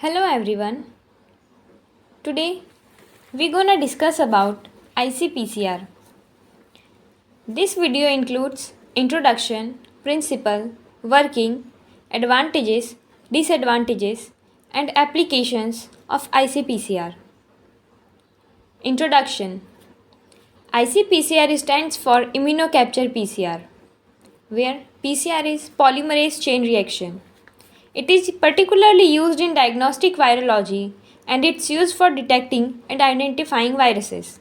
Hello everyone. Today we're gonna discuss about ICPCR. This video includes introduction, principle, working, advantages, disadvantages, and applications of ICPCR. Introduction. ICPCR stands for immunocapture PCR, where PCR is polymerase chain reaction. It is particularly used in diagnostic virology and it's used for detecting and identifying viruses.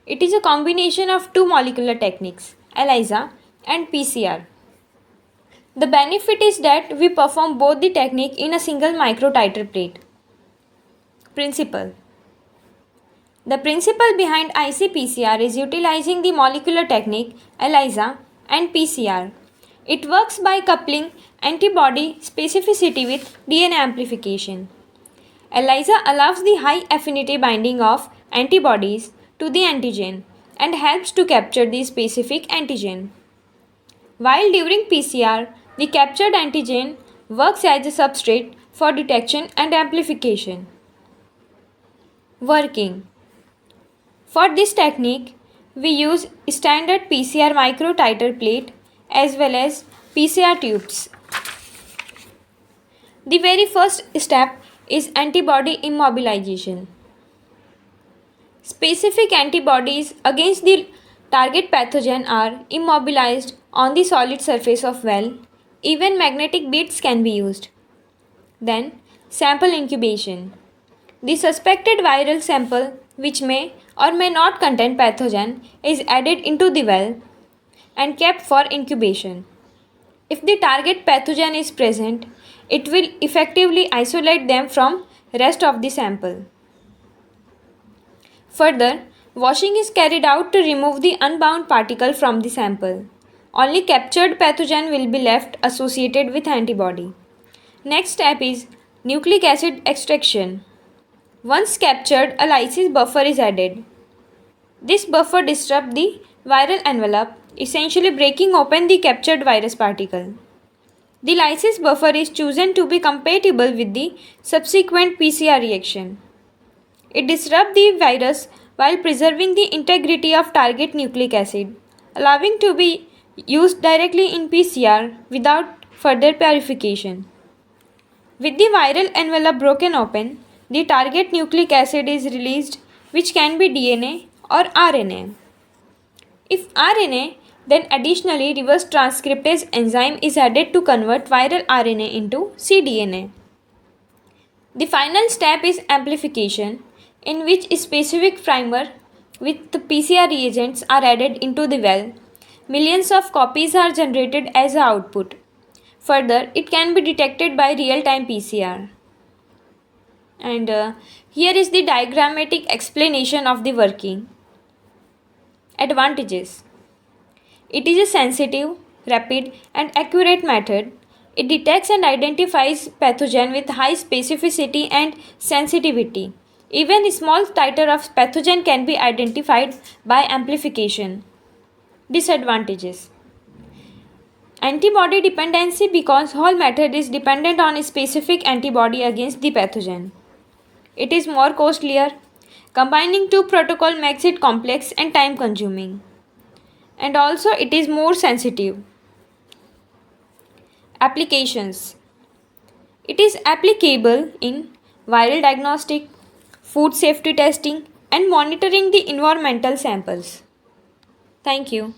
It is a combination of two molecular techniques, ELISA and PCR. The benefit is that we perform both the technique in a single microtiter plate. Principle. The principle behind ICPCR is utilizing the molecular technique ELISA and PCR. It works by coupling antibody specificity with DNA amplification. ELISA allows the high affinity binding of antibodies to the antigen and helps to capture the specific antigen. While during PCR, the captured antigen works as a substrate for detection and amplification. Working. For this technique, we use standard PCR microtiter plate as well as PCR tubes. The very first step is antibody immobilization. Specific antibodies against the target pathogen are immobilized on the solid surface of well. Even magnetic beads can be used. Then, sample incubation. The suspected viral sample, which may or may not contain pathogen, is added into the well and kept for incubation. If the target pathogen is present, it will effectively isolate them from rest of the sample. Further, washing is carried out to remove the unbound particle from the sample. Only captured pathogen will be left associated with antibody. Next step is nucleic acid extraction. Once captured, a lysis buffer is added. This buffer disrupts the viral envelope, essentially breaking open the captured virus particle. The lysis buffer is chosen to be compatible with the subsequent PCR reaction. It disrupts the virus while preserving the integrity of target nucleic acid, allowing to be used directly in PCR without further purification. With the viral envelope broken open, the target nucleic acid is released, which can be DNA or RNA. If RNA, then additionally reverse transcriptase enzyme is added to convert viral RNA into cDNA. The final step is amplification, in which a specific primer with the PCR reagents are added into the well. Millions of copies are generated as an output. Further, it can be detected by real-time PCR. And here is the diagrammatic explanation of the working. Advantages. It is a sensitive, rapid and accurate method. It detects and identifies pathogen with high specificity and sensitivity. Even a small titer of pathogen can be identified by amplification. Disadvantages. Antibody dependency, because whole method is dependent on a specific antibody against the pathogen. It is more costlier. Combining two protocols makes it complex and time consuming. And also it is more sensitive. Applications. It is applicable in viral diagnostic, food safety testing and monitoring the environmental samples. Thank you.